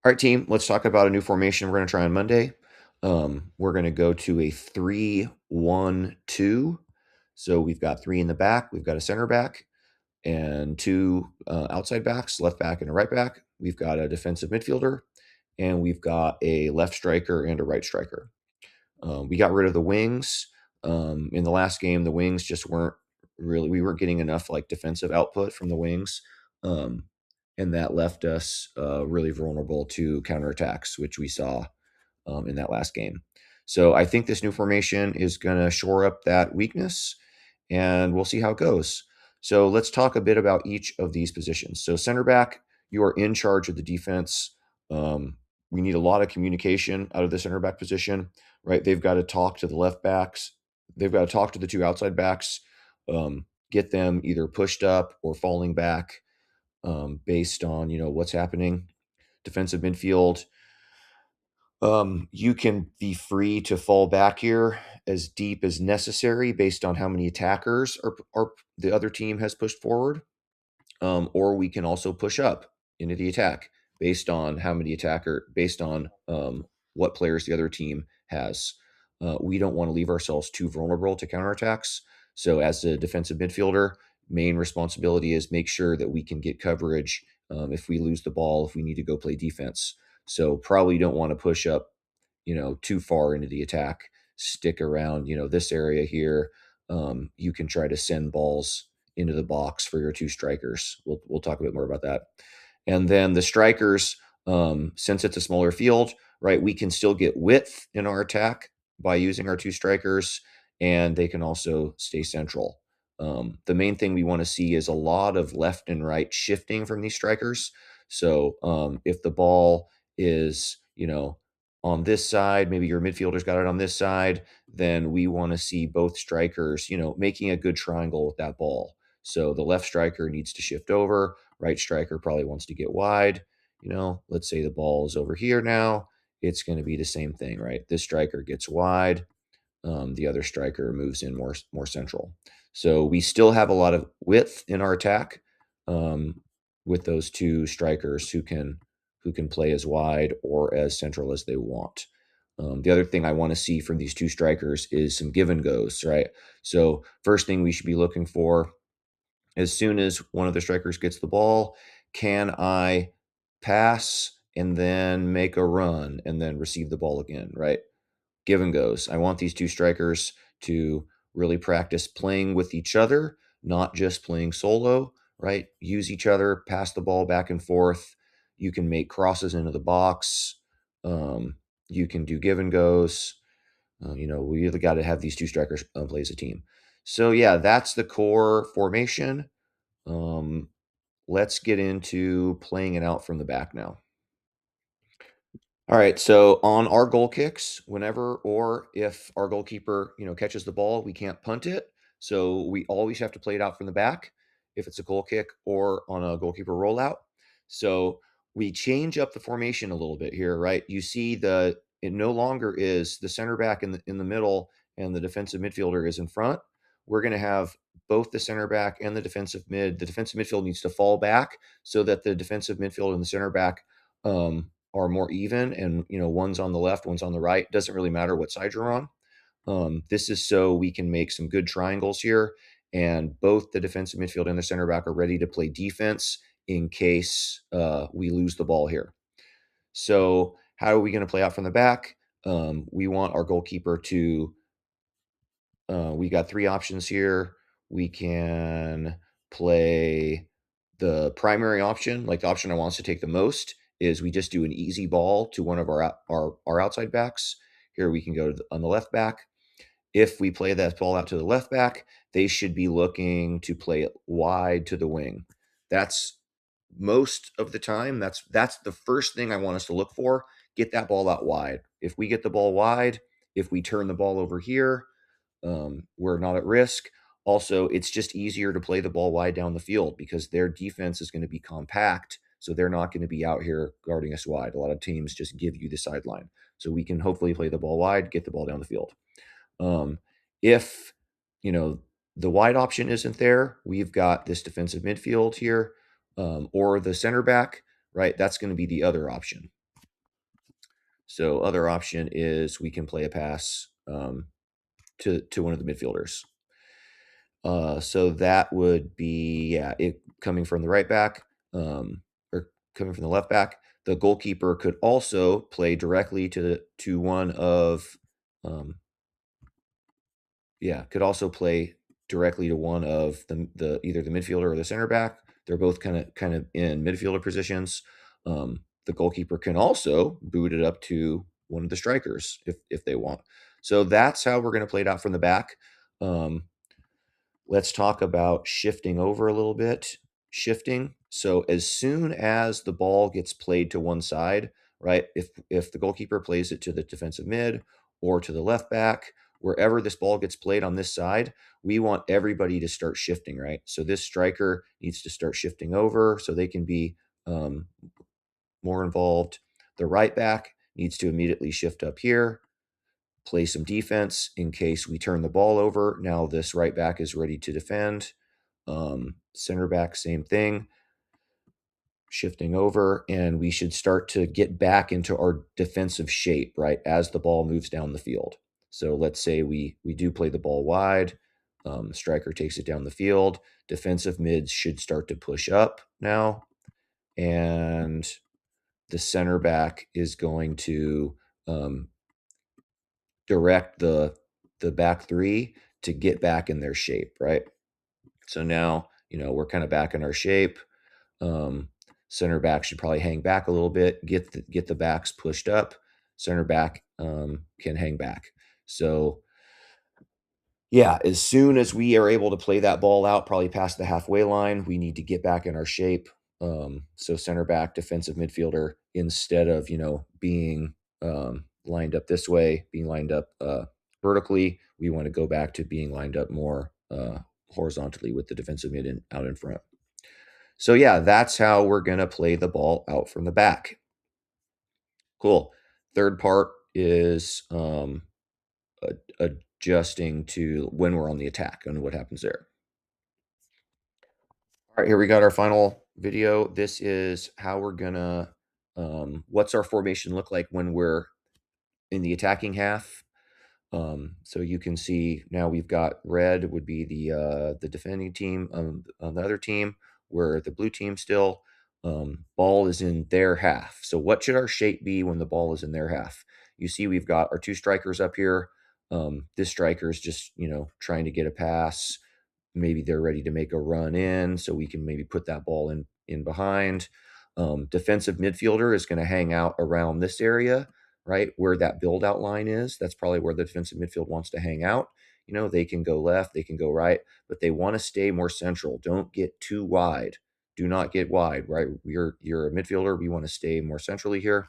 All right, team, let's talk about a new formation we're going to try on Monday. We're going to go to a 3-1-2. So we've got three in the back, we've got a center back, and two outside backs, left back and a right back. We've got a defensive midfielder, and we've got a left striker and a right striker. We got rid of the wings. In the last game, the wings just weren't really, we weren't getting enough like defensive output from the wings. Um, and that left us really vulnerable to counterattacks, which we saw in that last game. So I think this new formation is going to shore up that weakness, and we'll see how it goes. So let's talk a bit about each of these positions. So center back, you are in charge of the defense. We need a lot of communication out of the center back position, right? They've got to talk to the left backs. They've got to talk to the two outside backs, get them either pushed up or falling back based on what's happening. Defensive midfield, you can be free to fall back here as deep as necessary based on how many attackers are the other team has pushed forward. Or we can also push up into the attack based on what players the other team has. We don't want to leave ourselves too vulnerable to counterattacks. So as a defensive midfielder, main responsibility is make sure that we can get coverage if we lose the ball, if we need to go play defense. So probably don't want to push up, too far into the attack. Stick around, this area here. You can try to send balls into the box for your two strikers. We'll talk a bit more about that. And then the strikers, since it's a smaller field, right, we can still get width in our attack by using our two strikers, and they can also stay central. The main thing we want to see is a lot of left and right shifting from these strikers. So if the ball is, on this side, maybe your midfielder's got it on this side, then we want to see both strikers, making a good triangle with that ball. So the left striker needs to shift over, right striker probably wants to get wide. Let's say the ball is over here now. It's going to be the same thing, right? This striker gets wide. The other striker moves in more central. So we still have a lot of width in our attack with those two strikers who can play as wide or as central as they want. The other thing I want to see from these two strikers is some give and goes, right? So first thing we should be looking for, as soon as one of the strikers gets the ball, can I pass and then make a run and then receive the ball again, right? Give and goes. I want these two strikers to really practice playing with each other, not just playing solo, right? Use each other, pass the ball back and forth. You can make crosses into the box. You can do give and goes. We really got to have these two strikers play as a team. So yeah, that's the core formation. Um, let's get into playing it out from the back now. All right, so on our goal kicks, whenever or if our goalkeeper, catches the ball, we can't punt it. So we always have to play it out from the back if it's a goal kick or on a goalkeeper rollout. So we change up the formation a little bit here, right? You see it no longer is the center back in the middle and the defensive midfielder is in front. We're going to have both the center back and the defensive mid. The defensive midfield needs to fall back so that the defensive midfield and the center back are more even, and one's on the left, one's on the right. Doesn't really matter what side you're on. This is so we can make some good triangles here, and both the defensive midfield and the center back are ready to play defense in case we lose the ball here. So how are we going to play out from the back? We want our goalkeeper to we got three options here. We can play the primary option, like the option I want us to take the most is we just do an easy ball to one of our outside backs. Here we can go on the left back. If we play that ball out to the left back, they should be looking to play it wide to the wing. That's most of the time. That's the first thing I want us to look for. Get that ball out wide. If we get the ball wide, if we turn the ball over here, we're not at risk. Also, it's just easier to play the ball wide down the field because their defense is going to be compact. So they're not going to be out here guarding us wide. A lot of teams just give you the sideline. So we can hopefully play the ball wide, get the ball down the field. If, the wide option isn't there, we've got this defensive midfield here or the center back, right? That's going to be the other option. So other option is we can play a pass to one of the midfielders. So that would be, yeah, it coming from the right back, or coming from the left back. The goalkeeper could also play directly to one of, um, yeah, could also play directly to one of the either the midfielder or the center back. They're both kind of in midfielder positions. The goalkeeper can also boot it up to one of the strikers if they want. So that's how we're going to play it out from the back. Um, Let's talk about shifting over a little bit. Shifting. So as soon as the ball gets played to one side, right? If the goalkeeper plays it to the defensive mid or to the left back, wherever this ball gets played on this side, we want everybody to start shifting, right? So this striker needs to start shifting over so they can be um, more involved. The right back needs to immediately shift up here, play some defense in case we turn the ball over. Now this right back is ready to defend. Center back, same thing, shifting over, and we should start to get back into our defensive shape, right, as the ball moves down the field. So let's say we do play the ball wide. Striker takes it down the field. Defensive mids should start to push up now, and the center back is going to um, direct the back three to get back in their shape, right? So now, we're kind of back in our shape. Um, Center back should probably hang back a little bit, get the backs pushed up. Center back can hang back. So yeah, as soon as we are able to play that ball out, probably past the halfway line, we need to get back in our shape. So center back, defensive midfielder, instead of being lined up this way, being lined up vertically, we want to go back to being lined up more horizontally with the defensive mid out in front. So yeah, that's how we're gonna play the ball out from the back. Cool. Third part is adjusting to when we're on the attack and what happens there. All right, here we got our final video. This is how we're gonna, what's our formation look like when we're in the attacking half. So you can see now we've got red would be the defending team on the other team, where the blue team still ball is in their half. So what should our shape be when the ball is in their half? You see we've got our two strikers up here. This striker is just trying to get a pass. Maybe they're ready to make a run in, so we can maybe put that ball in behind. Defensive midfielder is going to hang out around this area, right where that build out line is. That's probably where the defensive midfield wants to hang out. They can go left, they can go right, but they want to stay more central. Don't get too wide. Do not get wide, right? You're a midfielder. We want to stay more centrally here.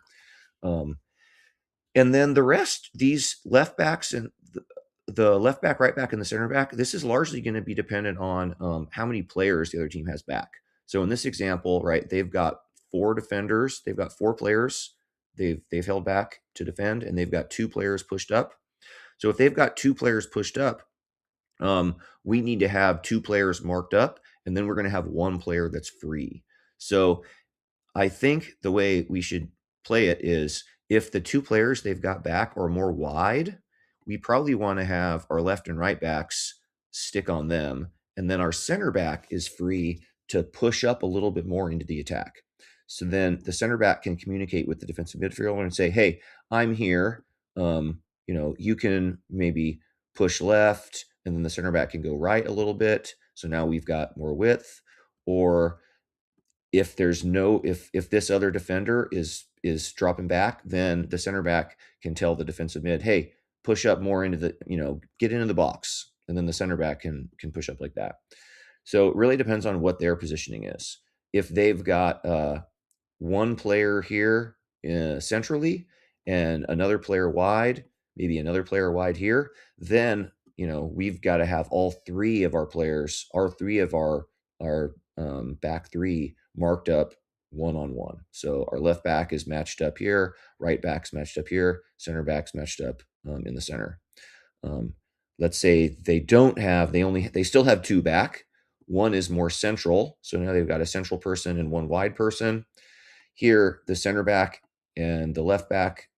And then the rest, these left backs and the left back, right back, and the center back, this is largely going to be dependent on how many players the other team has back. So in this example, right, they've got four defenders, they've got four players they've held back to defend, and they've got two players pushed up. So if they've got two players pushed up, we need to have two players marked up, and then we're going to have one player that's free. So I think the way we should play it is if the two players they've got back are more wide, we probably want to have our left and right backs stick on them. And then our center back is free to push up a little bit more into the attack. So then the center back can communicate with the defensive midfielder and say, hey, I'm here. You can maybe push left, and then the center back can go right a little bit. So now we've got more width. Or if there's no if this other defender is dropping back, then the center back can tell the defensive mid, hey, push up more into the get into the box, and then the center back can push up like that. So it really depends on what their positioning is. If they've got one player here centrally and another player wide, maybe another player wide here, then we've got to have all three of our players, our back three marked up one-on-one. So our left back is matched up here, right back's matched up here, center back's matched up in the center. Let's say they still have two back. One is more central, so now they've got a central person and one wide person. Here, the center back and the left back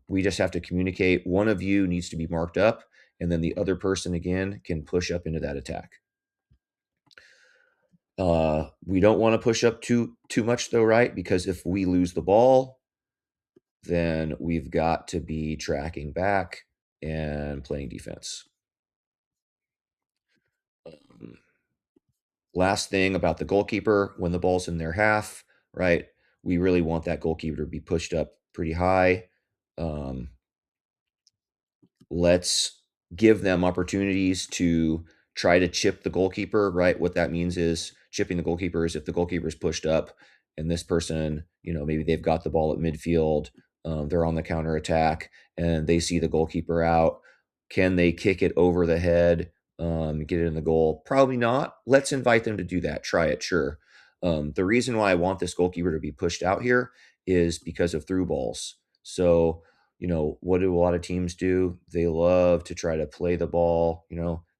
We just have to communicate. One of you needs to be marked up, and then the other person again can push up into that attack. We don't want to push up too much though, right? Because if we lose the ball, then we've got to be tracking back and playing defense. Um, Last thing about the goalkeeper, when the ball's in their half, right? We really want that goalkeeper to be pushed up pretty high. Um, let's give them opportunities to try to chip the goalkeeper, right? What that means is chipping the goalkeeper is if the goalkeeper is pushed up and this person, maybe they've got the ball at midfield, they're on the counter attack and they see the goalkeeper out. Can they kick it over the head, get it in the goal? Probably not. Let's invite them to do that. Try it, sure. The reason why I want this goalkeeper to be pushed out here is because of through balls. So what do a lot of teams do? They love to try to play the ball.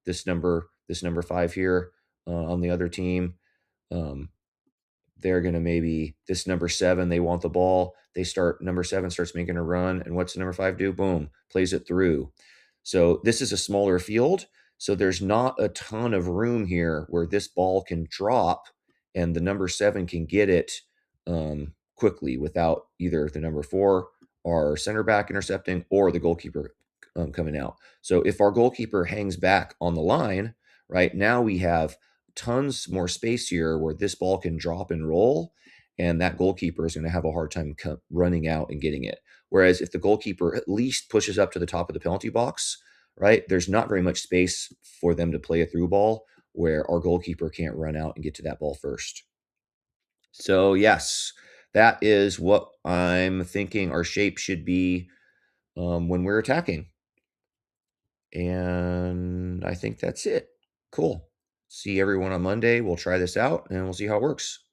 This number 5 here on the other team. Um, they're gonna maybe this number 7, they want the ball. Number 7 starts making a run, and what's the number 5 do? Boom, plays it through. So this is a smaller field, so there's not a ton of room here where this ball can drop and the number 7 can get it quickly without either the number 4, our center back intercepting, or the goalkeeper coming out. So if our goalkeeper hangs back on the line, right now we have tons more space here where this ball can drop and roll, and that goalkeeper is going to have a hard time running out and getting it. Whereas if the goalkeeper at least pushes up to the top of the penalty box, right, there's not very much space for them to play a through ball where our goalkeeper can't run out and get to that ball first. So, yes, that is what I'm thinking our shape should be when we're attacking. And I think that's it. Cool. See everyone on Monday. We'll try this out and we'll see how it works.